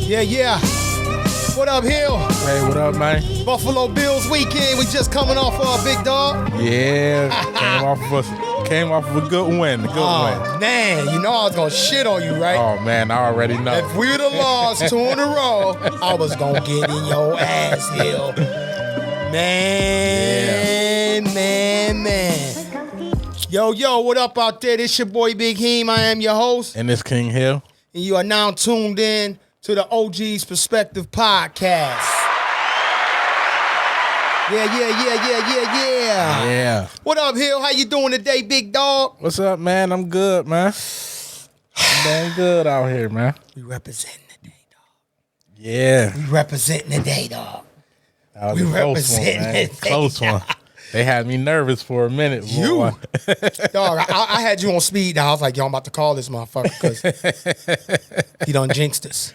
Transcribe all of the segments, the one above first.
Yeah. What up, Hill? Hey, what up, man? Buffalo Bills weekend. We just coming off of a big dog. Yeah, came off of a good win. Oh, man, you know I was going to shit on you, right? Oh, man, I already know. If we would have lost 2 in a row, I was going to get in your ass, Hill. Man. Yo, what up out there? This your boy Big Heem. I am your host. And this King Hill. And you are now tuned in to the OG's Perspective Podcast. Yeah. What up, Hill? How you doing today, big dog? What's up, man? I'm good, man. I'm doing good out here, man. We representing the day, dog. Yeah. We representing the day, dog. That was a close one, man. Close one. They had me nervous for a minute. You? Dog, I had you on speed. Now I was like, yo, I'm about to call this motherfucker because he done jinxed us.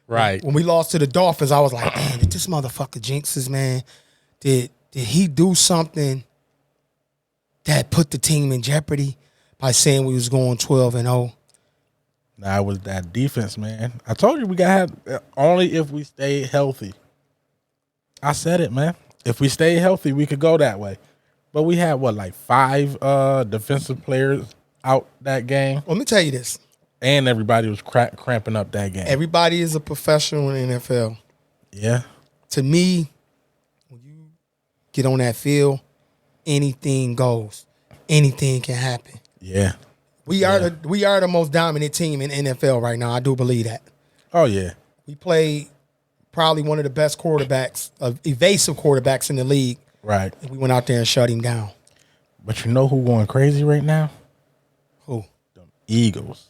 Right. When we lost to the Dolphins, I was like, man, did this motherfucker jinx us, man? Did he do something that put the team in jeopardy by saying we was going 12-0? Nah, it was that defense, man. I told you we got to have only if we stay healthy. I said it, man. If we stay healthy, we could go that way. But we had, like 5 defensive players out that game? Let me tell you this. And everybody was cramping up that game. Everybody is a professional in the NFL. Yeah. To me, when you get on that field, anything goes. Anything can happen. Yeah. We are the most dominant team in NFL right now. I do believe that. Oh, yeah. We played probably one of the best quarterbacks, evasive quarterbacks in the league. Right. And we went out there and shut him down. But you know who going crazy right now? Who? The Eagles.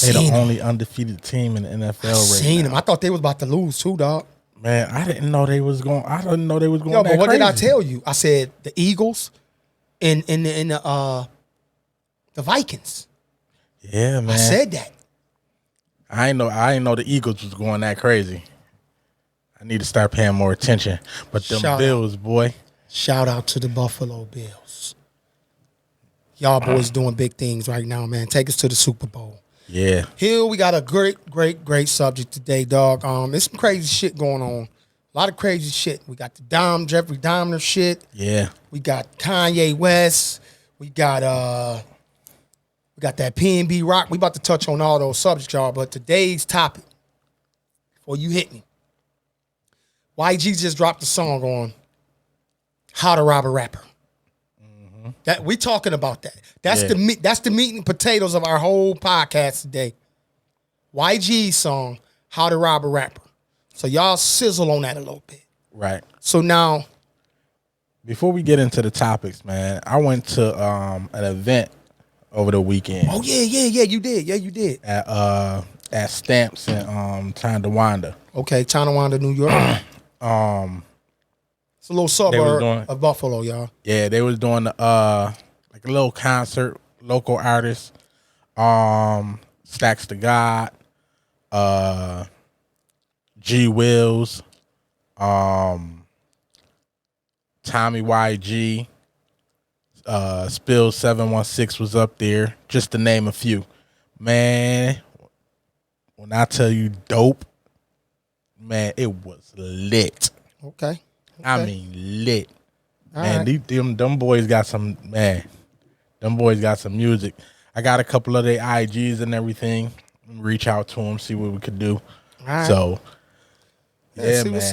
They're the only undefeated team in the NFL right now. I seen them. I thought they was about to lose too, dog. Man, I didn't know they was going. I didn't know they was going. Yo, but what crazy. did I tell you? I said the Eagles and the Vikings. Yeah, man. I said that. I ain't know the Eagles was going that crazy. I need to start paying more attention. But them Bills, boy. Shout out to the Buffalo Bills. Y'all boys doing big things right now, man. Take us to the Super Bowl. Yeah. Here we got a great subject today, dog. There's some crazy shit going on. A lot of crazy shit. We got the Jeffery Dahmer shit. Yeah. We got Kanye West. We got that P&B Rock. We about to touch on all those subjects, y'all. But today's topic, before you hit me, YG just dropped a song on How to Rob a Rapper. Mm-hmm. That we talking about that. That's the meat and potatoes of our whole podcast today. YG's song, How to Rob a Rapper. So y'all sizzle on that a little bit. Right. So now, before we get into the topics, man, I went to an event over the weekend. Oh yeah, you did. Yeah, you did. At Stamps in Tonawanda. Okay, Tonawanda, New York. It's a little suburb of Buffalo, y'all. Yeah, they was doing like a little concert, local artists, Stacks to God, G Wills, Tommy YG, Spill 716 was up there, just to name a few. Man, when I tell you dope, man, it was lit. Okay. I mean lit. All man, right. them boys got some, man, them boys got some music. I got a couple of their IGs and everything. Reach out to them, see what we could do. All right. So, see what's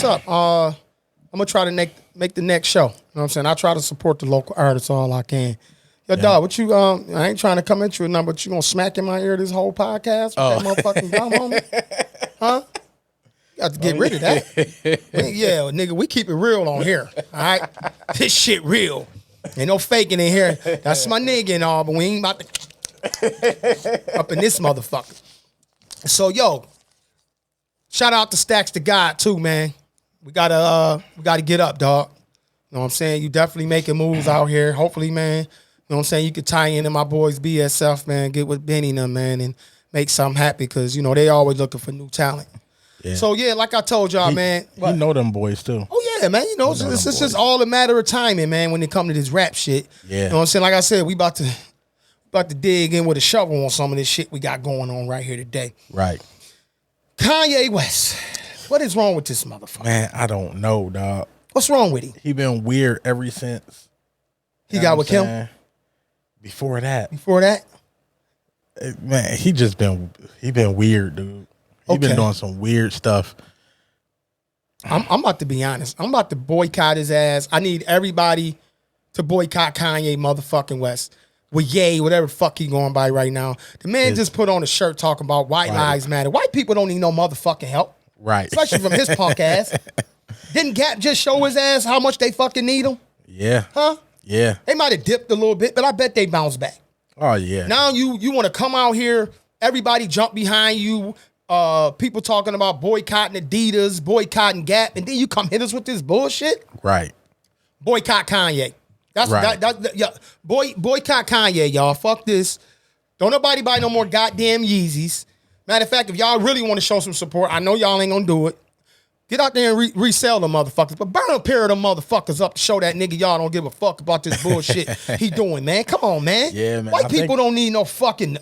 up. I'm going to try to make the next show. You know what I'm saying? I try to support the local artists all I can. Yo, dog, what you, I ain't trying to come at you with nothing, but you going to smack in my ear this whole podcast with that motherfucking gum on me? Huh? You got to get rid of that. Yeah, nigga, we keep it real on here. All right? This shit real. Ain't no faking in here. That's my nigga and all, but we ain't about to up in this motherfucker. So, yo, shout out to Stacks to God, too, man. We gotta get up, dog. You know what I'm saying? You definitely making moves out here. Hopefully, man, you know what I'm saying, you could tie into my boys BSF, man, get with Benny and them, man, and make something happy because, you know, they always looking for new talent. Yeah. So, yeah, like I told y'all, man. You know them boys, too. Oh, yeah, man. You know, it's just all a matter of timing, man, when it comes to this rap shit. Yeah. You know what I'm saying? Like I said, we about to dig in with a shovel on some of this shit we got going on right here today. Right. Kanye West. What is wrong with this motherfucker? Man, I don't know, dog. What's wrong with him? He been weird ever since. He got with Kim? Before that. Man, he been weird, dude. He been doing some weird stuff. I'm about to be honest. I'm about to boycott his ass. I need everybody to boycott Kanye motherfucking West. With Ye, whatever the fuck he going by right now. The man just put on a shirt talking about white lives matter. White people don't need no motherfucking help. Right. Especially from his punk ass. Didn't Gap just show his ass how much they fucking need him? Yeah. Huh? Yeah. They might have dipped a little bit, but I bet they bounce back. Oh, yeah. Now you want to come out here, everybody jump behind you, people talking about boycotting Adidas, boycotting Gap, and then you come hit us with this bullshit? Right. Boycott Kanye. That's right. Boycott Kanye, y'all. Fuck this. Don't nobody buy no more goddamn Yeezys. Matter of fact, if y'all really want to show some support, I know y'all ain't gonna do it. Get out there and resell them motherfuckers. But burn a pair of them motherfuckers up to show that nigga y'all don't give a fuck about this bullshit he doing, man. Come on, man. Yeah, man. White people don't need no fucking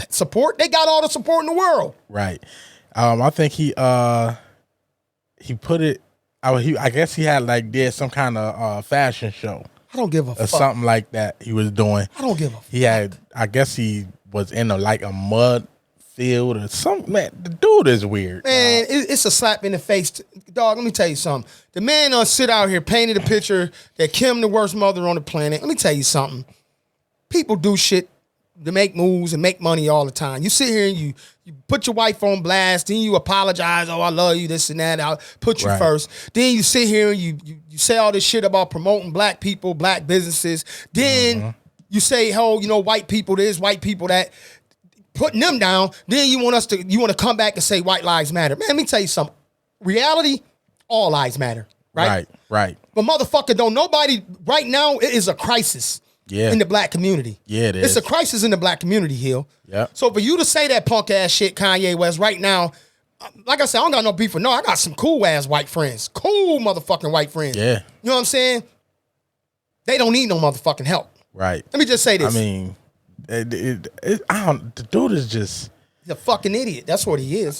support. They got all the support in the world. Right. I think he put it. I guess he had did some kind of fashion show. I don't give a fuck. Or something like that he was doing. I don't give a fuck. He had, I guess he was in a mud field or something. Man, the dude is weird. Man, it's a slap in the face. Dog, let me tell you something. The man sit out here painted a picture that Kim the worst mother on the planet. Let me tell you something. People do shit to make moves and make money all the time. You sit here and you put your wife on blast, then you apologize, oh, I love you, this and that, I'll put you first. Then you sit here and you say all this shit about promoting black people, black businesses. Then you say, oh, white people this, white people that, putting them down. Then you want to come back and say white lives matter. Man, let me tell you something. Reality, all lives matter, right? Right. But motherfucker, nobody, right now, it is a crisis. Yeah. In the black community. Yeah, it is. It's a crisis in the black community, Hill. Yeah. So for you to say that punk ass shit, Kanye West, right now, like I said, I don't got no beef for no. I got some cool ass white friends. Cool motherfucking white friends. Yeah. You know what I'm saying? They don't need no motherfucking help. Right. Let me just say this. I mean, the dude is just... He's a fucking idiot. That's what he is.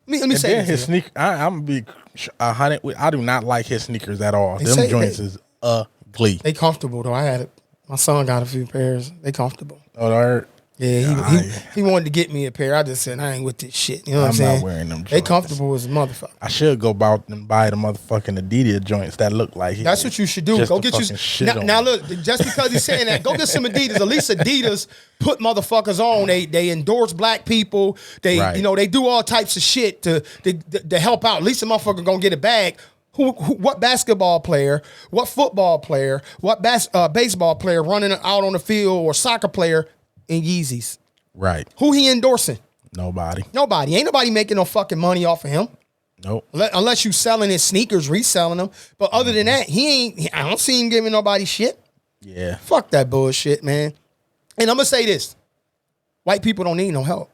Let me say this. His sneaker, I'm going to be 100. I do not like his sneakers at all. Them joints is ugly. They comfortable though. I had it. My son got a few pairs. They comfortable. Oh, they hurt? Yeah, he wanted to get me a pair. I just said I ain't with this shit. You know what I'm saying? I'm not wearing them joints. They comfortable as a motherfucker. I should go out and buy the motherfucking Adidas joints that look like he. That's what you should do. Go get you. Now look, just because he's saying that, go get some Adidas. At least Adidas put motherfuckers on. They endorse black people. They they do all types of shit to help out. At least the motherfucker gonna get a bag. What basketball player, what football player, what baseball player running out on the field or soccer player in Yeezys? Right. Who he endorsing? Nobody. Ain't nobody making no fucking money off of him. Nope. Unless you selling his sneakers, reselling them. But other than that, I don't see him giving nobody shit. Yeah. Fuck that bullshit, man. And I'm going to say this. White people don't need no help.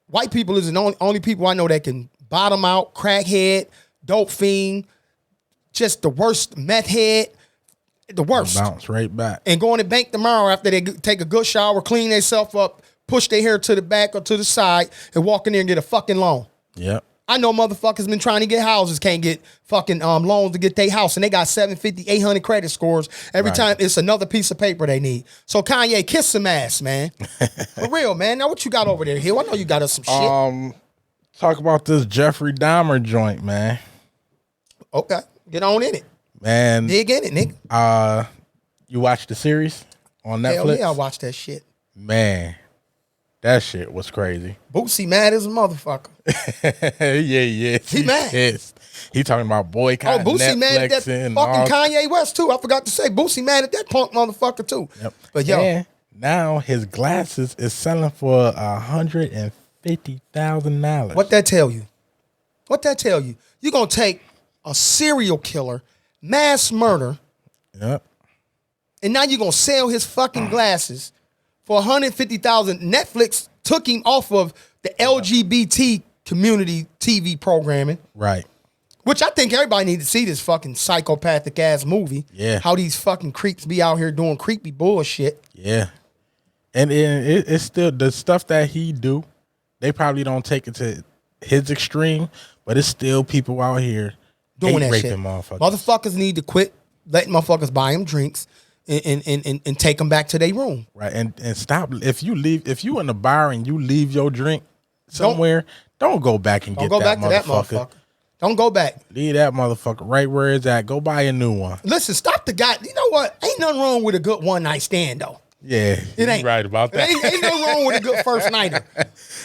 White people is the only people I know that can bottom out, crackhead, dope fiend, just the worst meth head, the worst. Bounce right back. And go in the bank tomorrow after they take a good shower, clean themselves up, push their hair to the back or to the side, and walk in there and get a fucking loan. Yep. I know motherfuckers been trying to get houses, can't get fucking loans to get their house, and they got 750, 800 credit scores. Every time it's another piece of paper they need. So Kanye, kiss some ass, man. For real, man. Now what you got over there, Hill? I know you got us some shit. Talk about this Jeffrey Dahmer joint, man. Okay. Get on in it. Man. Dig in it, nigga. You watched the series on Netflix? Hell yeah, I watched that shit. Man. That shit was crazy. Boosie mad as a motherfucker. yeah. He mad. Pissed. He talking about boycotting Boosie Netflix mad at that fucking Kanye West too. I forgot to say Boosie mad at that punk motherfucker too. Yep. But yo, and now his glasses is selling for $150,000. What that tell you? What that tell you? You gonna take a serial killer, mass murder, yep, and now you gonna sell his fucking glasses for $150,000. Netflix took him off of the LGBT community TV programming. Right. Which I think everybody need to see this fucking psychopathic ass movie. Yeah. How these fucking creeps be out here doing creepy bullshit. Yeah. And it's still the stuff that he do, they probably don't take it his extreme, but it's still people out here doing that raping shit. motherfuckers. Motherfuckers need to quit letting motherfuckers buy them drinks and take them back to their room. Right, and stop. If you in the bar and you leave your drink somewhere, don't go back and get that motherfucker. Don't go back. Leave that motherfucker right where it's at. Go buy a new one. Listen, stop the guy. You know what? Ain't nothing wrong with a good one night stand though. Yeah, it ain't right about that. Ain't nothing wrong with a good first nighter.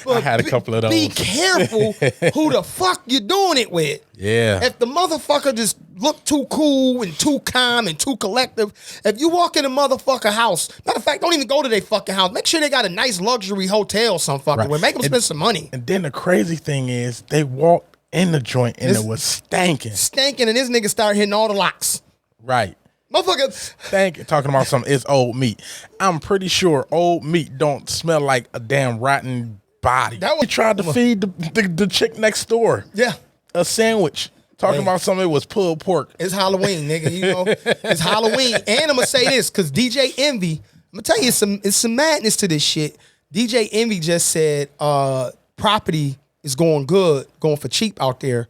I had a couple of those. Be careful who the fuck you doing it with. Yeah. If the motherfucker just look too cool and too calm and too collective, if you walk in a motherfucker house, matter of fact, don't even go to their fucking house. Make sure they got a nice luxury hotel some fucking way. Make them spend some money. And then the crazy thing is, they walked in the joint and it was stanking. Stanking, and this nigga started hitting all the locks. Right. Motherfucker stanking, talking about something, it's old meat. I'm pretty sure old meat don't smell like a damn rotten body. He tried to feed the chick next door. Yeah. A sandwich. Talking about something, it was pulled pork. It's Halloween, nigga. You know, it's Halloween. And I'm gonna say this, because DJ Envy, I'm gonna tell you it's some madness to this shit. DJ Envy just said property is going good, going for cheap out there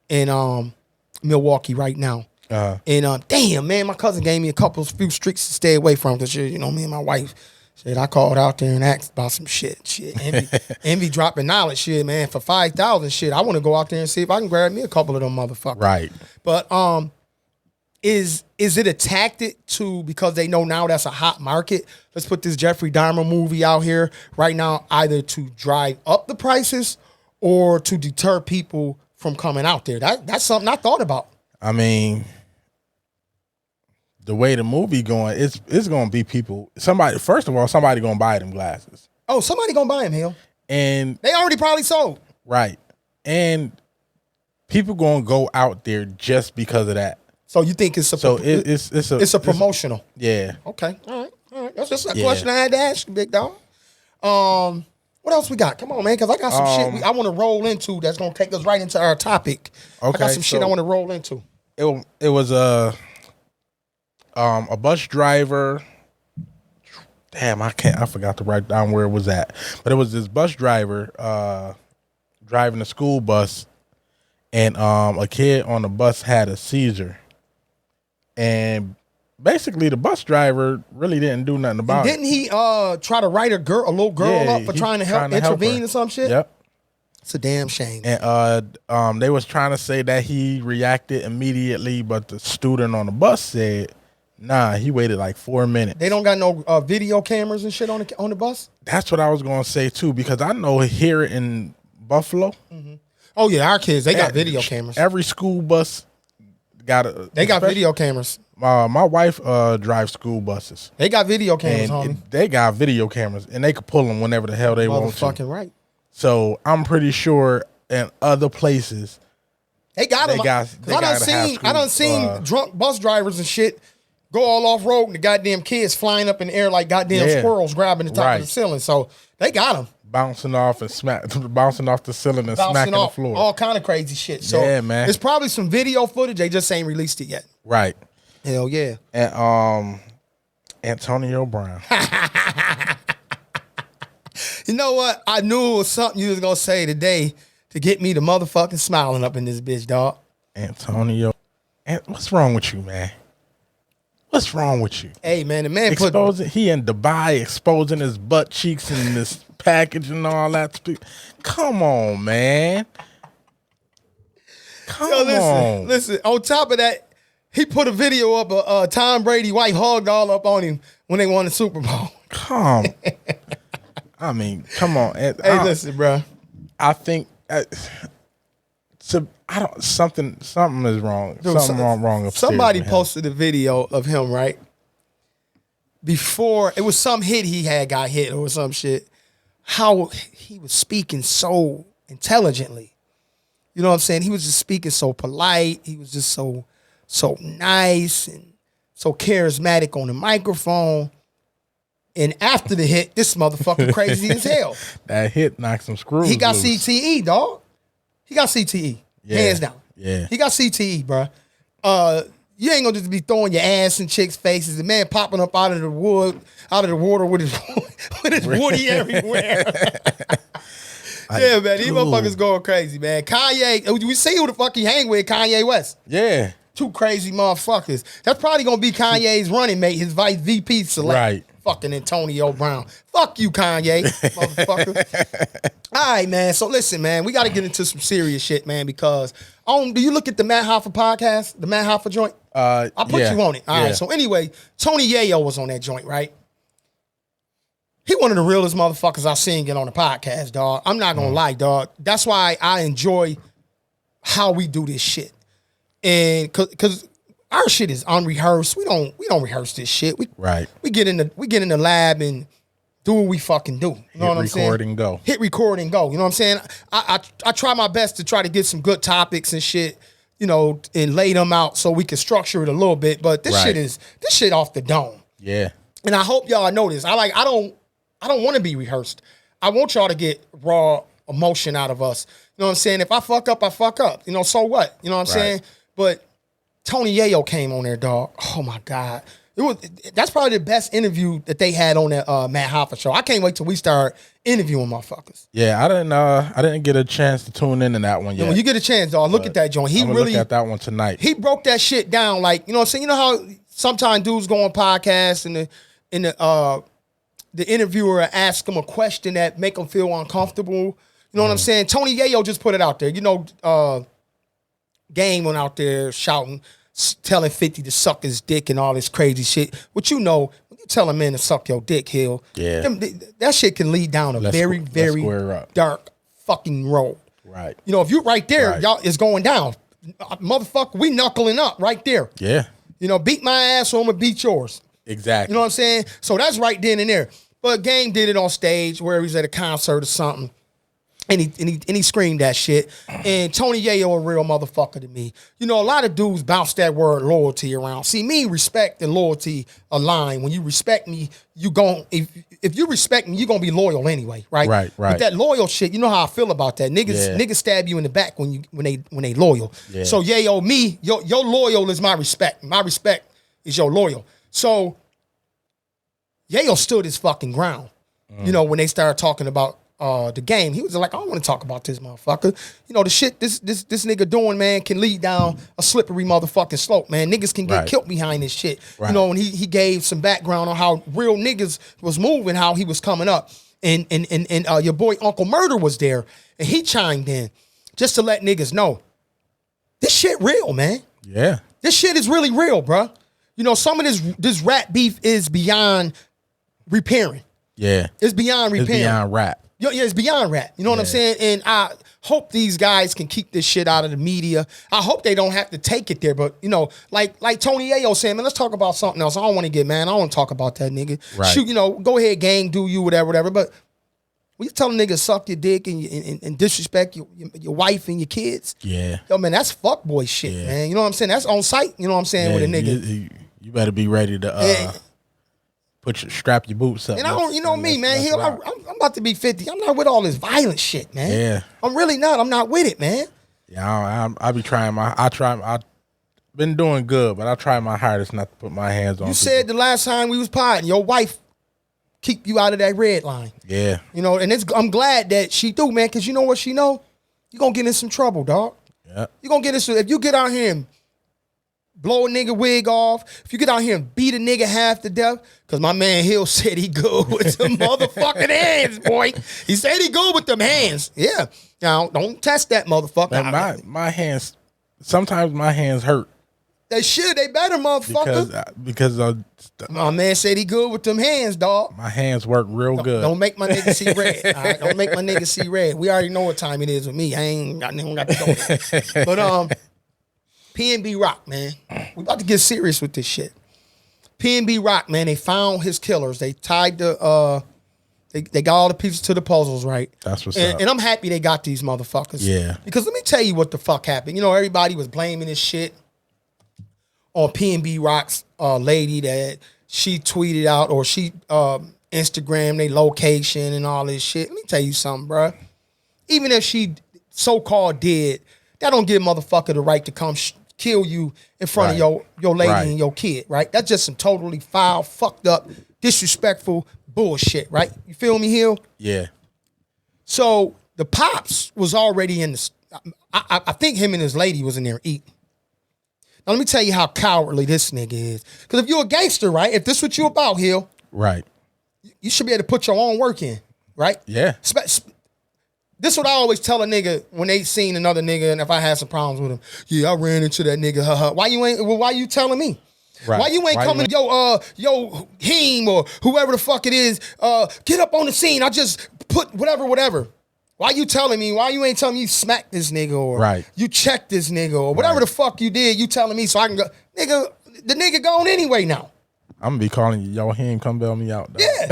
in Milwaukee right now. And damn, man, my cousin gave me a few streets to stay away from, because you know, me and my wife, shit, I called out there and asked about some shit. Envy dropping knowledge, shit, man, for 5,000 shit. I want to go out there and see if I can grab me a couple of them motherfuckers. Right. But is it a tactic to, because they know now that's a hot market? Let's put this Jeffrey Dahmer movie out here right now, either to drive up the prices or to deter people from coming out there. That's something I thought about. I mean, the way the movie going, it's gonna be people. First of all, somebody gonna buy them glasses. Oh, somebody gonna buy them, Hill. And they already probably sold. Right. And people gonna go out there just because of that. So you think it's a promotional? Yeah. Okay. All right. That's just a question I had to ask you, big dog. What else we got? Come on, man, because I got some shit I want to roll into that's gonna take us right into our topic. Okay. I got some shit I want to roll into. It was a bus driver. Damn, I forgot to write down where it was at. But it was this bus driver driving a school bus, and a kid on the bus had a seizure. And basically the bus driver really didn't do nothing about it. Didn't he try to write a little girl up for trying to intervene or some shit? Yep. It's a damn shame. And they was trying to say that he reacted immediately, but the student on the bus said, nah, he waited like 4 minutes. They don't got no video cameras and shit on the bus? That's what I was going to say too, because I know here in Buffalo. Mm-hmm. Oh yeah, our kids, they got video cameras. Every school bus got video cameras. My wife drives school buses. They got video cameras, homie. They got video cameras, and they could pull them whenever the hell they want to. Motherfucking right. So I'm pretty sure in other places they got them. I done seen drunk bus drivers and shit go all off road, and the goddamn kids flying up in the air like goddamn squirrels grabbing the top of the ceiling. So they got them bouncing off the ceiling and smacking the floor. All kind of crazy shit. So yeah, man, there's probably some video footage. They just ain't released it yet. Right. Hell yeah. And Antonio Brown. You know what? I knew it was something you was gonna say today to get me the motherfucking smiling up in this bitch, dog. Antonio, what's wrong with you, man? What's wrong with you? Hey, man, the man he in Dubai exposing his butt cheeks in this package and all that. Come on, man. Come on. Listen, on top of that, he put a video up of Tom Brady wife hugged all up on him when they won the Super Bowl. I mean, come on. Hey, listen, bro. I think something is wrong. Dude, something wrong upstairs. Somebody posted a video of him, right? Before, it was some hit he had got hit or some shit. How he was speaking so intelligently. You know what I'm saying? He was just speaking so polite. He was just so nice and so charismatic on the microphone. And after the hit, this motherfucker crazy as hell. That hit knocked some screws. He got loose. CTE, dog. He got CTE. Yeah. Hands down. Yeah. He got CTE, bro. You ain't gonna just be throwing your ass in chicks' faces. The man popping up out of the water with his woody everywhere. Like, yeah, man, these motherfuckers going crazy, man. Kanye, we see who the fuck he hang with, Kanye West. Yeah. Two crazy motherfuckers. That's probably gonna be Kanye's running mate, his vice VP select. Right. Fucking Antonio Brown. Fuck you, Kanye, motherfucker. All right, man. So listen, man, we got to get into some serious shit, man, because do you look at the Matt Hoffa podcast, the Matt Hoffa joint? I put you on it. All right. So anyway, Tony Yayo was on that joint, right? He one of the realest motherfuckers I seen get on the podcast, dog. I'm not gonna lie, dog. That's why I enjoy how we do this shit, and cause our shit is unrehearsed. We don't rehearse this shit. We get in the lab and do what we fucking do. You know what I'm saying? Hit record and go. Hit record and go. You know what I'm saying? I try my best to try to get some good topics and shit, you know, and lay them out so we can structure it a little bit. But this shit off the dome. Yeah. And I hope y'all know this. I don't want to be rehearsed. I want y'all to get raw emotion out of us. You know what I'm saying? If I fuck up, I fuck up. You know, so what? You know what I'm saying? But Tony Yayo came on there, dog. Oh my God. That's probably the best interview that they had on that Matt Hoffa show. I can't wait till we start interviewing motherfuckers. Yeah, I didn't get a chance to tune into that one yet. Yeah, when you get a chance, dog, look at that joint. I'm gonna look at that one tonight. He broke that shit down, like, you know what I'm saying? You know how sometimes dudes go on podcasts and the interviewer asks them a question that make them feel uncomfortable. You know what I'm saying? Tony Yayo just put it out there. You know, Game went out there shouting, telling 50 to suck his dick and all this crazy shit. But you know, when you tell a man to suck your dick, Hill, that shit can lead down a very dark fucking road. Right. You know, if you right there, y'all is going down. Motherfucker, we knuckling up right there. Yeah. You know, beat my ass or I'm gonna beat yours. Exactly. You know what I'm saying? So that's right then and there. But Game did it on stage where he was at a concert or something. And he screamed that shit. And Tony Yayo a real motherfucker to me. You know, a lot of dudes bounce that word loyalty around. See, me, respect and loyalty align. When you respect me, if you respect me, you're gonna be loyal anyway, right? Right. But that loyal shit, you know how I feel about that. Niggas stab you in the back when they loyal. Yeah. So Yayo, me, your loyal is my respect. My respect is your loyal. So Yayo stood his fucking ground. You know, when they started talking about the game, he was like, I don't want to talk about this motherfucker. You know, the shit this nigga doing, man, can lead down a slippery motherfucking slope, man. Niggas can get killed behind this shit. You know, and he gave some background on how real niggas was moving, how he was coming up. And your boy Uncle Murder was there, and he chimed in just to let niggas know this shit real, man. Yeah. This shit is really real, bruh. You know, some of this rap beef is beyond repairing. Yeah. It's beyond repairing. It's beyond rap. Yeah, it's beyond rap. You know what I'm saying? And I hope these guys can keep this shit out of the media. I hope they don't have to take it there. But, you know, like Tony Yayo saying, man, let's talk about something else. I don't want to get mad. I don't want to talk about that nigga. Right. Shoot, you know, go ahead, gang, do you, whatever. But when you tell a nigga suck your dick and disrespect your wife and your kids, yo, man, that's fuckboy shit, man. You know what I'm saying? That's on site, you know what I'm saying, with a nigga. You better be ready to strap your boots up. And I don't, you know me, man. I'm about to be 50. I'm not with all this violent shit, man. Yeah. I'm really not. I'm not with it, man. Yeah, I be trying I've been doing good, but I try my hardest not to put my hands on You said people. The last time we was potting, your wife keep you out of that red line. Yeah. You know, and I'm glad that she do, man, because you know what she know? You're going to get in some trouble, dog. Yeah. You're going to get in some, if you get out here and blow a nigga wig off, if you get out here and beat a nigga half to death, because my man Hill said he good with some motherfucking hands, boy. He said he good with them hands. Yeah. Now, don't test that motherfucker. Man, my hands, sometimes my hands hurt. They should. They better, motherfucker. Because my man said he good with them hands, dog. My hands work real good. Don't make my nigga see red. All right? Don't make my nigga see red. We already know what time it is with me. I ain't got to go. But PNB Rock, man. We about to get serious with this shit. PNB Rock, man, they found his killers. They tied they got all the pieces to the puzzles, right? That's what's up. And I'm happy they got these motherfuckers. Yeah. Because let me tell you what the fuck happened. You know, everybody was blaming this shit on PNB Rock's lady that she tweeted out or she Instagrammed their location and all this shit. Let me tell you something, bro. Even if she so-called did, that don't give motherfucker the right to come kill you in front of your lady and your kid, right? That's just some totally foul, fucked up, disrespectful bullshit, right? You feel me, Hill? Yeah. So the pops was already in the. I think him and his lady was in there eating. Now let me tell you how cowardly this nigga is. Because if you're a gangster, right? If this what you about, Hill, right? You should be able to put your own work in, right? Yeah. This is what I always tell a nigga when they seen another nigga, and if I had some problems with him, yeah, I ran into that nigga. Why you telling me? Right. Why you ain't coming, yo, Heem or whoever the fuck it is, get up on the scene. I just put whatever. Why you telling me? Why you ain't telling me you smacked this nigga or you checked this nigga or whatever the fuck you did? You telling me so I can go, nigga. The nigga gone anyway now. I'm gonna be calling you, yo, Heem, come bail me out. Dog. Yeah,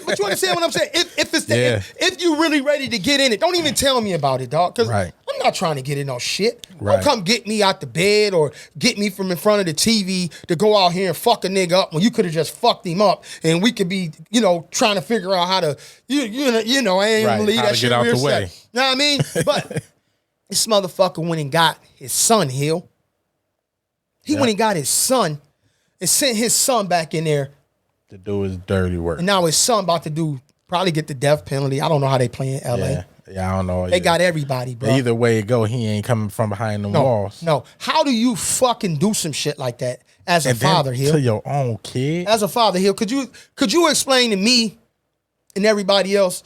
but you understand what I'm saying? If you really ready to get in it, don't even tell me about it, dog. Because I'm not trying to get in no shit. Don't come get me out the bed or get me from in front of the TV to go out here and fuck a nigga up when you could have just fucked him up and we could be, trying to figure out how to, I ain't gonna leave that shit out the way. You know what I mean? But this motherfucker went and got his son, Hill. He went and got his son. And sent his son back in there to do his dirty work. And now his son about to probably get the death penalty. I don't know how they play in LA. Yeah, I don't know. They got everybody, bro. Either way it go, he ain't coming from behind the walls. No. How do you fucking do some shit like that as a father, Hill? To your own kid? As a father, Hill, could you explain to me and everybody else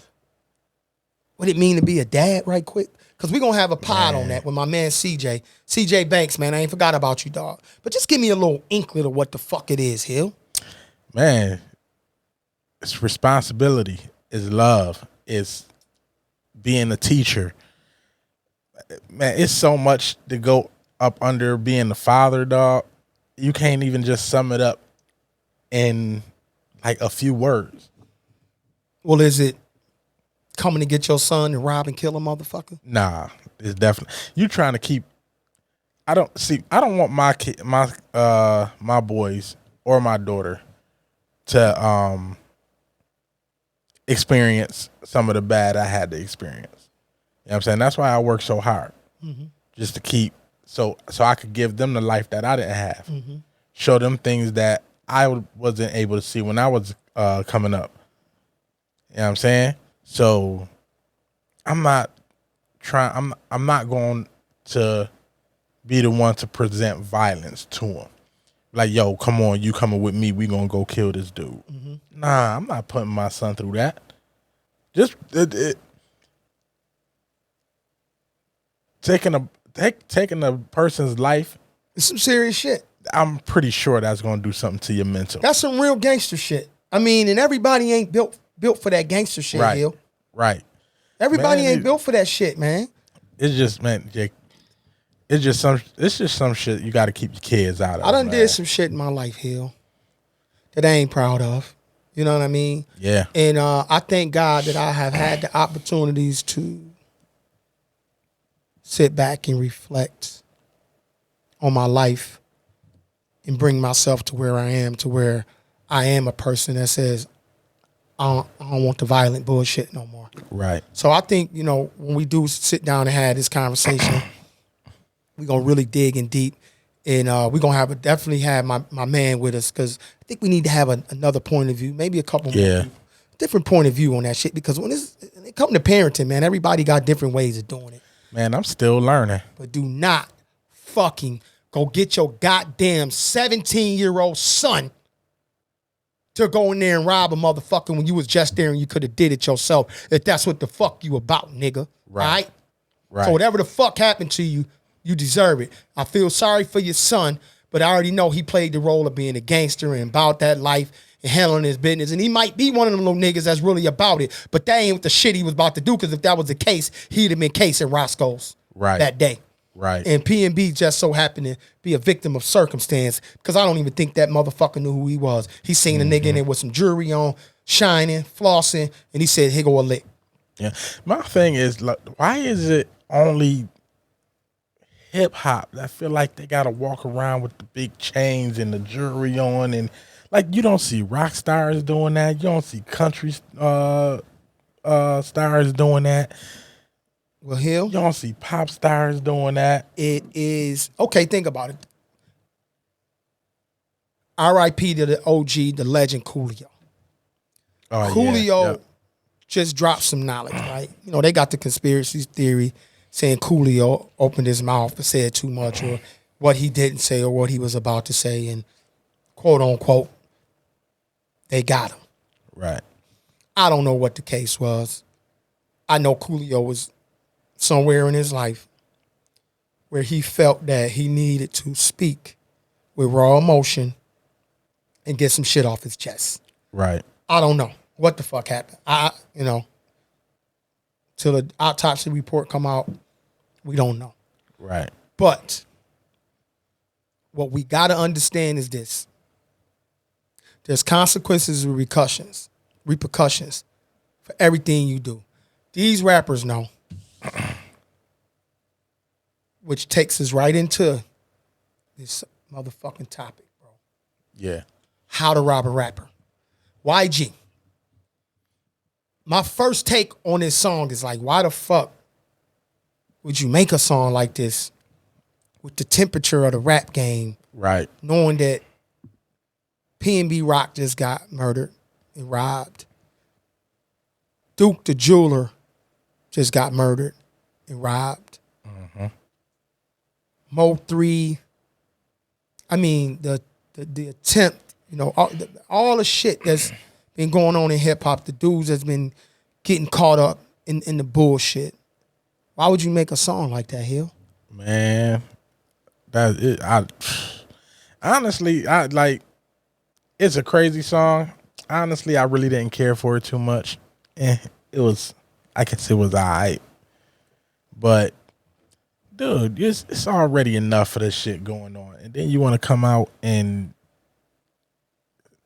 what it mean to be a dad right quick? Because we're going to have a pod on that with my man CJ. CJ Banks, man. I ain't forgot about you, dog. But just give me a little inkling of what the fuck it is, Hill. Man, it's responsibility. It's love. It's being a teacher. Man, it's so much to go up under being a father, dog. You can't even just sum it up in like a few words. Well, is it coming to get your son and rob and kill a motherfucker? Nah, it's definitely you trying to keep. I don't want my kid, my boys or my daughter to experience some of the bad I had to experience. You know what I'm saying? That's why I work so hard, just to keep so I could give them the life that I didn't have, show them things that I wasn't able to see when I was coming up. You know what I'm saying? So I'm not going to be the one to present violence to him. Like, yo, come on, you coming with me, we gonna go kill this dude. Nah, I'm not putting my son through that. Just taking a person's life. It's some serious shit. I'm pretty sure that's gonna do something to your mental. That's some real gangster shit. I mean, and everybody ain't built for that gangster shit, Hill. Right. Everybody ain't built for that shit, man. It's just, man, Jake, it's just some shit you got to keep your kids out of. I done did some shit in my life, Hill, that I ain't proud of. You know what I mean? Yeah. And I thank God that I have had the opportunities to sit back and reflect on my life and bring myself to where I am, to where I am a person that says, I don't want the violent bullshit no more. Right. So I think, when we do sit down and have this conversation, we're going to really dig in deep. And we're going to definitely have my man with us, because I think we need to have another point of view, maybe a couple more people, different point of view on that shit. Because when it comes to parenting, man, everybody got different ways of doing it. Man, I'm still learning. But do not fucking go get your goddamn 17-year-old son to go in there and rob a motherfucker when you was just there and you could have did it yourself, if that's what the fuck you about, nigga. Right? So whatever the fuck happened to you, you deserve it. I feel sorry for your son, but I already know he played the role of being a gangster and about that life and handling his business. And he might be one of them little niggas that's really about it, but that ain't what the shit he was about to do, because if that was the case, he'd have been casing Roscoe's that day. Right. And P&B just so happened to be a victim of circumstance, because I don't even think that motherfucker knew who he was. He seen a nigga in there with some jewelry on, shining, flossing, and he said, here go a lick. Yeah. My thing is, like, why is it only hip hop that feel like they gotta walk around with the big chains and the jewelry on, and like you don't see rock stars doing that, you don't see country stars doing that. Well, Hill, you don't see pop stars doing that. It is okay. Think about it. R.I.P. to the OG, the legend Coolio. Oh, Coolio just dropped some knowledge, right? You know, they got the conspiracy theory saying Coolio opened his mouth and said too much, or what he didn't say, or what he was about to say, and quote unquote, they got him. Right. I don't know what the case was. I know Coolio was somewhere in his life where he felt that he needed to speak with raw emotion and get some shit off his chest. Right. I don't know what the fuck happened. Till the autopsy report come out, we don't know. Right. But what we got to understand is this. There's consequences and repercussions for everything you do. These rappers know, which takes us right into this motherfucking topic, bro. Yeah. How to rob a rapper. YG. My first take on this song is like, why the fuck would you make a song like this with the temperature of the rap game, right, knowing that P&B Rock just got murdered and robbed? Duke the jeweler just got murdered and robbed. Mm-hmm. Mo 3, I mean, the attempt, you know, all the shit that's been going on in hip-hop, the dudes that's been getting caught up in the bullshit. Why would you make a song like that, Hill? Man, honestly, it's a crazy song. Honestly, I really didn't care for it too much. I guess it was all right. But, dude, it's already enough of this shit going on. And then you want to come out and,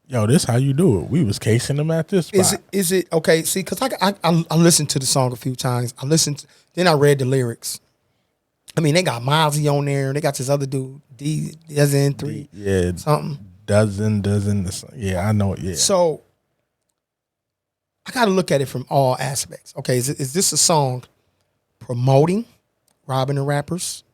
yo, this how you do it. We was casing them at this spot. Is it okay? See, because I listened to the song a few times. Then I read the lyrics. I mean, they got Mozzie on there. They got this other dude, DZN3. Yeah. Something. Dozen. Yeah, I know it. Yeah. So I got to look at it from all aspects. Okay, is this a song promoting robbing the rappers?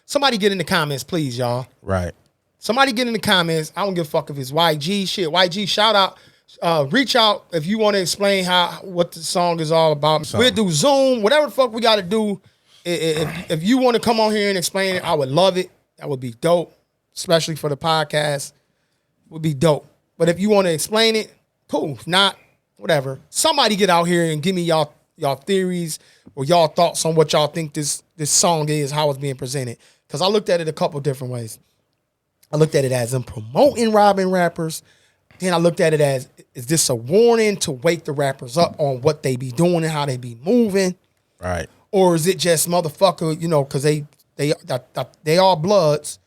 Somebody get in the comments, please, y'all. Right. Somebody get in the comments. I don't give a fuck if it's YG shit. YG, shout out. Reach out if you want to explain what the song is all about. We'll do Zoom, whatever the fuck we got to do. If you want to come on here and explain it, I would love it. That would be dope, especially for the podcast. Would be dope. But if you want to explain it, cool. If not, whatever. Somebody get out here and give me y'all theories or y'all thoughts on what y'all think this song is, how it's being presented. Because I looked at it a couple different ways. I looked at it as I'm promoting robbing rappers. Then I looked at it as, is this a warning to wake the rappers up on what they be doing and how they be moving? Right. Or is it just motherfucker, you know, because they all bloods.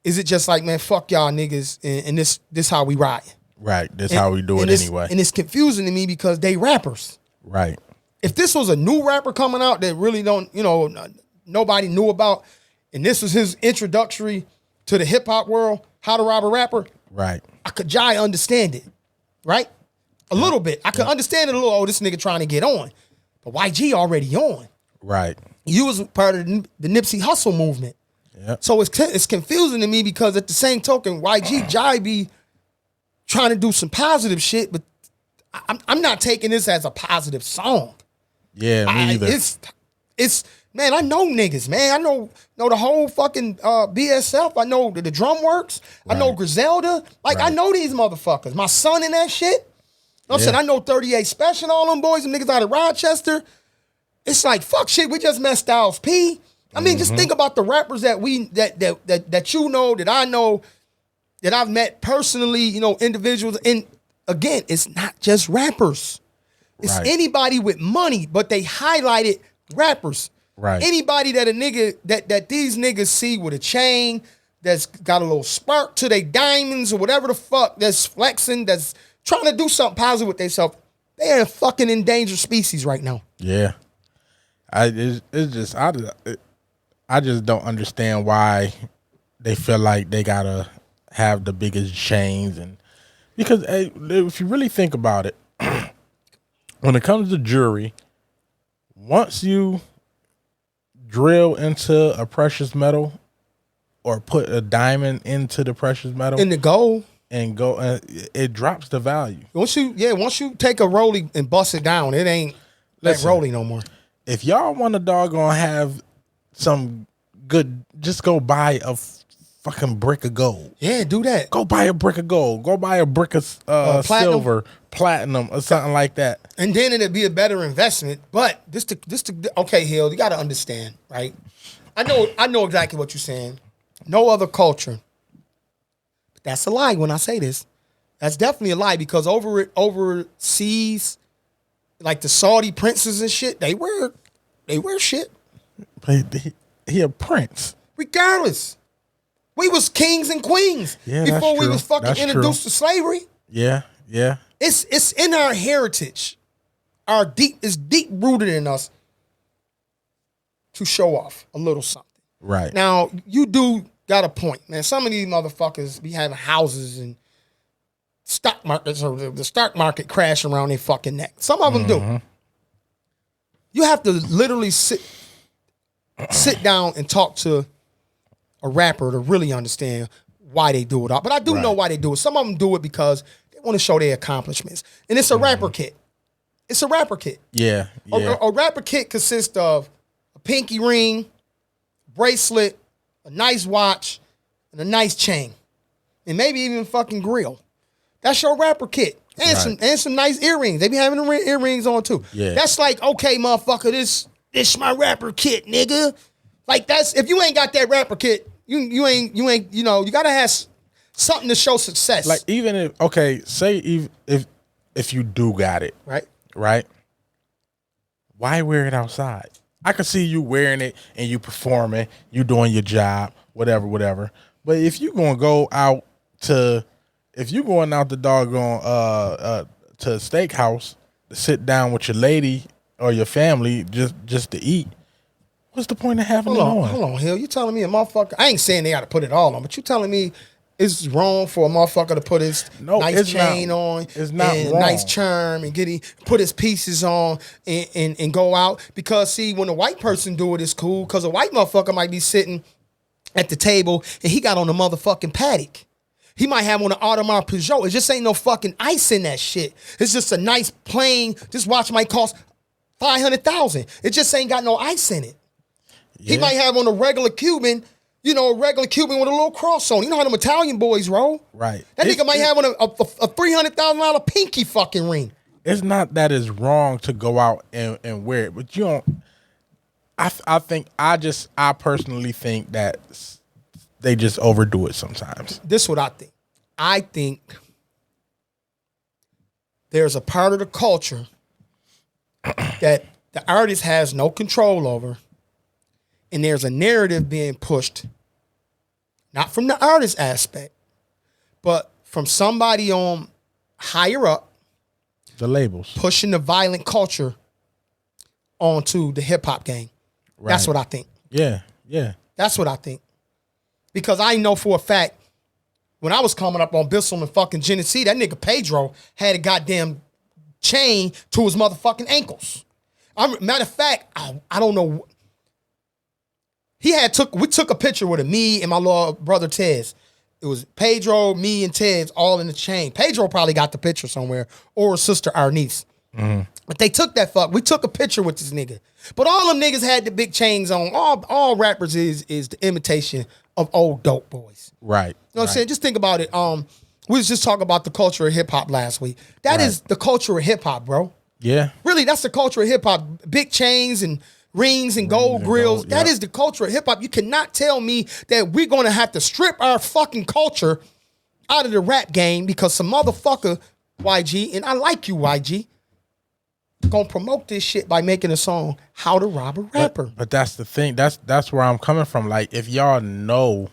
Is it just like, man, fuck y'all niggas and this how we ride? Right. This how we do it anyway. And it's confusing to me because they rappers. Right. If this was a new rapper coming out that really don't, you know, nobody knew about, and this was his introductory to the hip hop world, how to rob a rapper. Right. I could understand it. Right? A little bit. I could understand it a little, oh, this nigga trying to get on. But YG already on. Right. You was part of the Nipsey Hussle movement. Yep. So it's confusing to me because at the same token, YG Jai be trying to do some positive shit, but I'm not taking this as a positive song. Yeah, me either. It's man, I know niggas, man. I know the whole fucking BSF. I know the drum works. Right. I know Griselda. Like, right. I know these motherfuckers. My son in that shit. You know what I'm saying? I know 38 Special and all them boys and niggas out of Rochester. It's like, fuck shit, we just met Styles P. I mean, just think about the rappers that you know, that I know, that I've met personally, you know, individuals. And again, it's not just rappers. It's right. Anybody with money, but they highlighted rappers. Right. Anybody that a nigga that these niggas see with a chain that's got a little spark to their diamonds or whatever the fuck, that's flexing, that's trying to do something positive with themselves. They're a fucking endangered species right now. Yeah. I just don't understand why they feel like they gotta have the biggest chains, and because if you really think about it, when it comes to jewelry, once you drill into a precious metal or put a diamond into the precious metal, in the gold, and go. It drops the value. Once you take a rollie and bust it down, it ain't that rollie no more. If y'all want to doggone have some good, just go buy a fucking brick of gold. Yeah, do that. Go buy a brick of gold. Go buy a brick of silver, platinum, or something like that. And then it'd be a better investment. But okay, Hill, you got to understand, right? I know exactly what you're saying. No other culture. But that's a lie when I say this. That's definitely a lie because overseas, like the Saudi princes and shit, they wear shit. But he a prince. Regardless. We was kings and queens before we was fucking introduced to slavery. Yeah. It's in our heritage. It's deep rooted in us to show off a little something. Right. Now, you do got a point, man. Some of these motherfuckers be having houses and stock markets or the stock market crash around their fucking neck. Some of them do. You have to literally sit down and talk to a rapper to really understand why they do it all. But I do know why they do it. Some of them do it because they want to show their accomplishments. And it's a rapper kit. It's a rapper kit. Yeah. A rapper kit consists of a pinky ring, bracelet, a nice watch, and a nice chain. And maybe even fucking grill. That's your rapper kit. And some nice earrings. They be having the earrings on too. Yeah. That's like, okay, motherfucker, this my rapper kit, nigga. Like that's if you ain't got that rapper kit, you ain't you gotta have something to show success. Like even if you do got it, right? Why wear it outside? I can see you wearing it and you performing, you doing your job, whatever. But if you going out the doggone to a steakhouse to sit down with your lady or your family just to eat, what's the point of having it on? Hold on, Hill. You telling me a motherfucker? I ain't saying they got to put it all on, but you telling me it's wrong for a motherfucker to put his nice chain on, it's not and wrong. Nice charm, and put his pieces on and go out? Because see, when a white person do it, it's cool. Because a white motherfucker might be sitting at the table and he got on a motherfucking paddock. He might have on an Audemars Peugeot. It just ain't no fucking ice in that shit. It's just a nice plain. This watch might cost $500,000. It just ain't got no ice in it. Yeah. He might have on a regular Cuban, with a little cross on. You know how them Italian boys roll? Right. That nigga might have on a $300,000 pinky fucking ring. It's not that it's wrong to go out and wear it, but you don't. I personally think that they just overdo it sometimes. This is what I think. I think there's a part of the culture that the artist has no control over. And there's a narrative being pushed, not from the artist aspect, but from somebody on higher up. The labels. Pushing the violent culture onto the hip hop game. Right. That's what I think. Yeah. That's what I think. Because I know for a fact, when I was coming up on Bissell and fucking Genesee, that nigga Pedro had a goddamn chain to his motherfucking ankles. Matter of fact, I don't know. We took a picture with him, me and my little brother Tez. It was Pedro, me, and Tez all in the chain. Pedro probably got the picture somewhere, or his sister, our niece. Mm-hmm. But they took that we took a picture with this nigga. But all them niggas had the big chains on. All rappers is the imitation of old dope boys. Right. You know what I'm saying? Just think about it. We was just talking about the culture of hip hop last week. That is the culture of hip hop, bro. Yeah. Really, that's the culture of hip hop. Big chains and rings and gold grills. That is the culture of hip hop. You cannot tell me that we're going to have to strip our fucking culture out of the rap game because some motherfucker, YG, and I like you, YG, gonna promote this shit by making a song, How to Rob a Rapper. But that's the thing. That's where I'm coming from. Like, if y'all know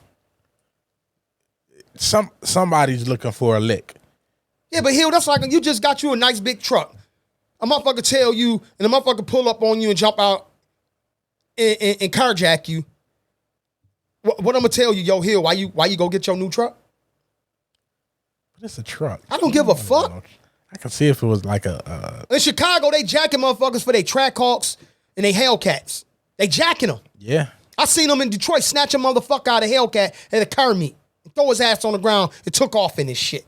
somebody's looking for a lick. Yeah, but Hill, that's like you just got you a nice big truck. A motherfucker tell you, and a motherfucker pull up on you and jump out and carjack you. What I'm gonna tell you, yo, Hill, why you go get your new truck? But it's a truck. I don't give a fuck. I can see if it was like a in Chicago, they jacking motherfuckers for their Trackhawks and they Hellcats. They jacking them. Yeah. I seen them in Detroit snatch a motherfucker out of Hellcat at a car meet throw his ass on the ground and took off in this shit.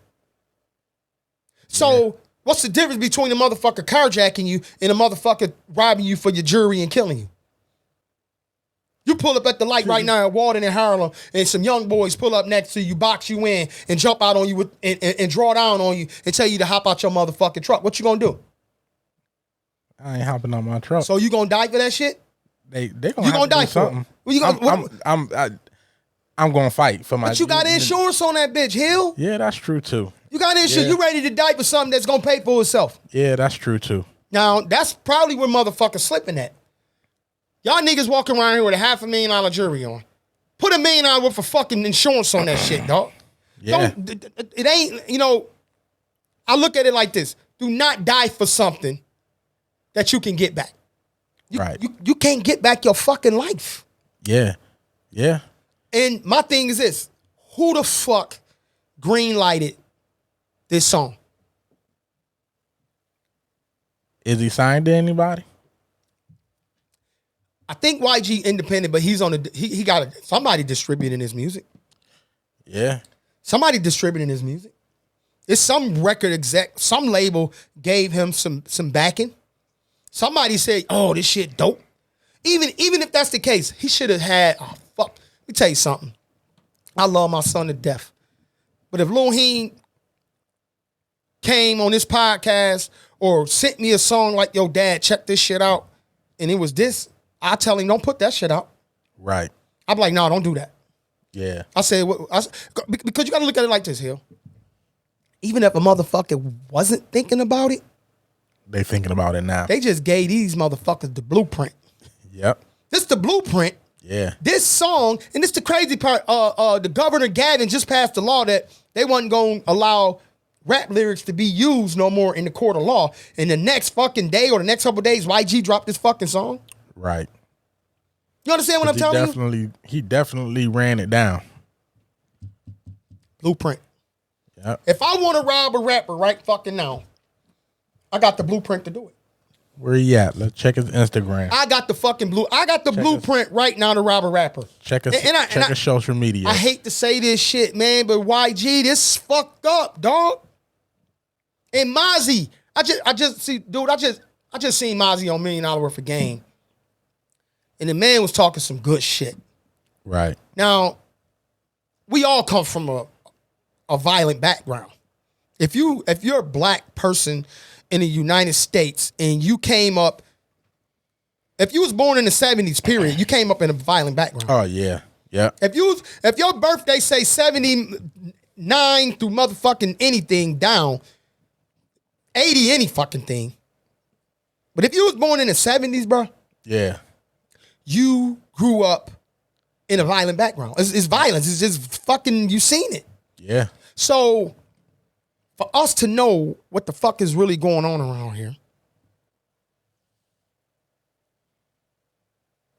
So what's the difference between a motherfucker carjacking you and a motherfucker robbing you for your jewelry and killing you? You pull up at the light right now at Walden in Harlem, and some young boys pull up next to you, box you in, and jump out on you and draw down on you and tell you to hop out your motherfucking truck. What you gonna do? I ain't hopping on my truck. So you gonna die for that shit? They gonna die for something. Well, you gonna, I'm gonna fight for my. But you got insurance on that bitch, Hill. Yeah, that's true too. You got insurance. You ready to die for something that's gonna pay for itself. Yeah, that's true too. Now that's probably where motherfuckers slipping at. Y'all niggas walking around here with a $500,000 jewelry on. Put $1 million worth of fucking insurance on that shit, dog. Yeah. It ain't, you know, I look at it like this. Do not die for something that you can get back. Right. You can't get back your fucking life. Yeah. Yeah. And my thing is this. Who the fuck green-lighted this song? Is he signed to anybody? I think YG independent, but he's on he got somebody distributing his music. Yeah. Somebody distributing his music. It's some record exec, some label gave him some backing. Somebody said, "Oh, this shit dope." Even if that's the case, he should have had. Oh fuck! Let me tell you something. I love my son to death, but if Lil Heem came on this podcast or sent me a song like, "Yo, Dad, check this shit out," and it was this, I tell him, "Don't put that shit out." Right. I'm like, "No, don't do that." Yeah. I said, because you got to look at it like this, Hill. Even if a motherfucker wasn't thinking about it, They thinking about it now. they just gave these motherfuckers the blueprint. Yep. This the blueprint. Yeah. This song, and this the crazy part, the Governor Gavin just passed a law that they wasn't going to allow rap lyrics to be used no more in the court of law. And the next fucking day or the next couple of days, YG dropped this fucking song. Right. You understand what I'm telling you? He definitely ran it down. Blueprint. Yep. If I want to rob a rapper right fucking now, I got the blueprint to do it. Where he at? Let's check his Instagram. I got the fucking blueprint right now to rob a rapper. Check his social media. I hate to say this shit, man, but YG, this fucked up, dog. And Mozzie, I just seen Mozzie on $1 Million Worth of Game. And the man was talking some good shit. Right. Now, we all come from a violent background. If you're a black person in the United States and you came up, if you was born in the 70s, period, you came up in a violent background. Oh yeah. Yeah. If your birthday say 79 through motherfucking anything down, 80 any fucking thing. But if you was born in the 70s, bro, Yeah. you grew up in a violent background. It's violence. It's just fucking, you seen it. Yeah. So for us to know what the fuck is really going on around here,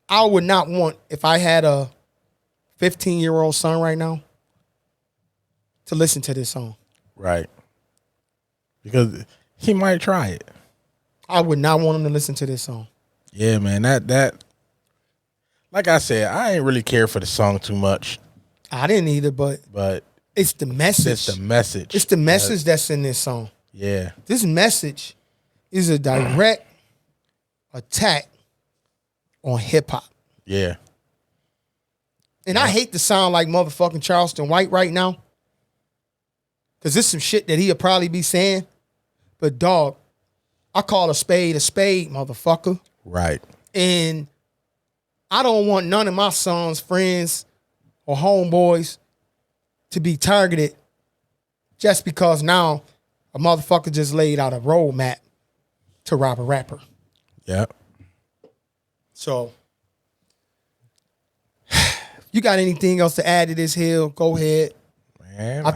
I would not want, if I had a 15-year-old son right now, to listen to this song. Right. Because he might try it. I would not want him to listen to this song. Yeah, man. That like I said, I ain't really care for the song too much. I didn't either, but it's the message. It's the message. It's the message that's in this song. Yeah. This message is a direct attack on hip hop. Yeah. And I hate to sound like motherfucking Charleston White right now, because this some shit that he'll probably be saying. But dog, I call a spade, motherfucker. Right. And I don't want none of my sons, friends, or homeboys to be targeted just because now a motherfucker just laid out a roadmap to rob a rapper. Yep. So, you got anything else to add to this, Hill? Go ahead. Man, I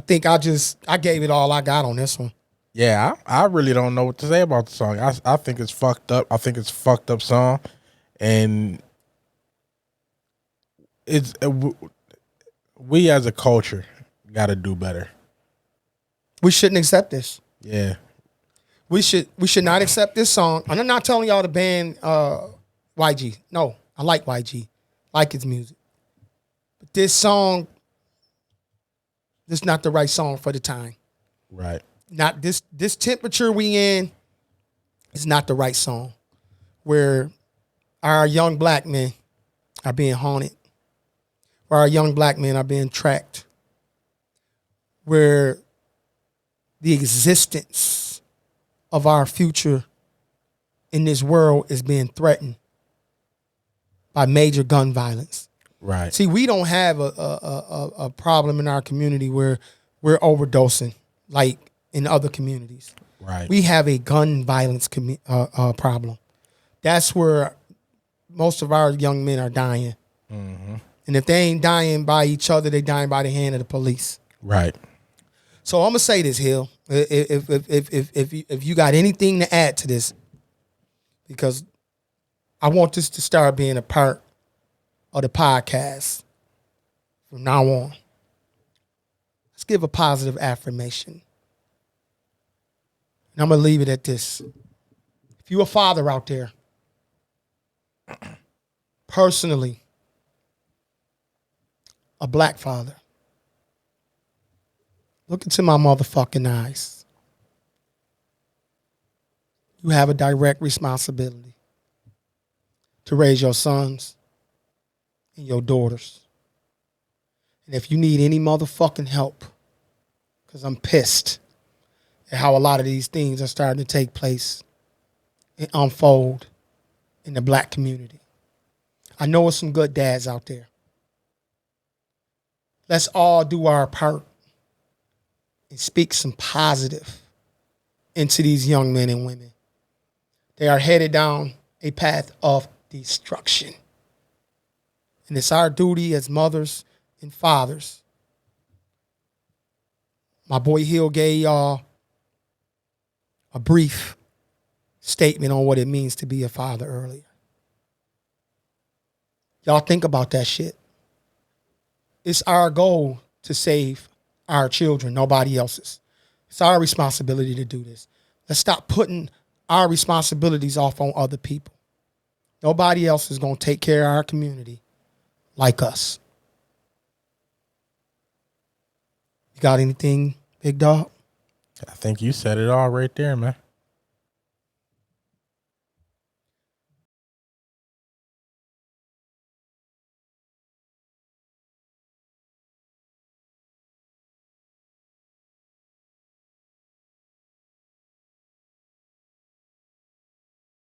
think I gave it all I got on this one. Yeah, I really don't know what to say about the song. I think it's fucked up. I think it's a fucked up song, and it's we as a culture got to do better. We shouldn't accept this. Yeah, we should not accept this song. I'm not telling y'all to ban YG. No, I like YG, like his music, but this song This is not the right song for the time. Right. Not this temperature we in is not the right song. Where our young black men are being haunted. Where our young black men are being tracked. Where the existence of our future in this world is being threatened by major gun violence. Right. See, we don't have a problem in our community where we're overdosing like in other communities. Right. We have a gun violence problem. That's where most of our young men are dying. Mm-hmm. And if they ain't dying by each other, they dying by the hand of the police. Right. So I'm gonna say this, Hill. If you got anything to add to this, because I want this to start being a part of the podcast from now on. Let's give a positive affirmation. And I'm going to leave it at this. If you're a father out there, personally, a black father, look into my motherfucking eyes. You have a direct responsibility to raise your sons and your daughters. And if you need any motherfucking help, because I'm pissed at how a lot of these things are starting to take place and unfold in the black community. I know there's some good dads out there. Let's all do our part and speak some positive into these young men and women. They are headed down a path of destruction. And it's our duty as mothers and fathers. My boy Hill gave y'all a brief statement on what it means to be a father earlier. Y'all think about that shit. It's our goal to save our children, nobody else's. It's our responsibility to do this. Let's stop putting our responsibilities off on other people. Nobody else is going to take care of our community like us. You got anything, big dog? I think you said it all right there, man.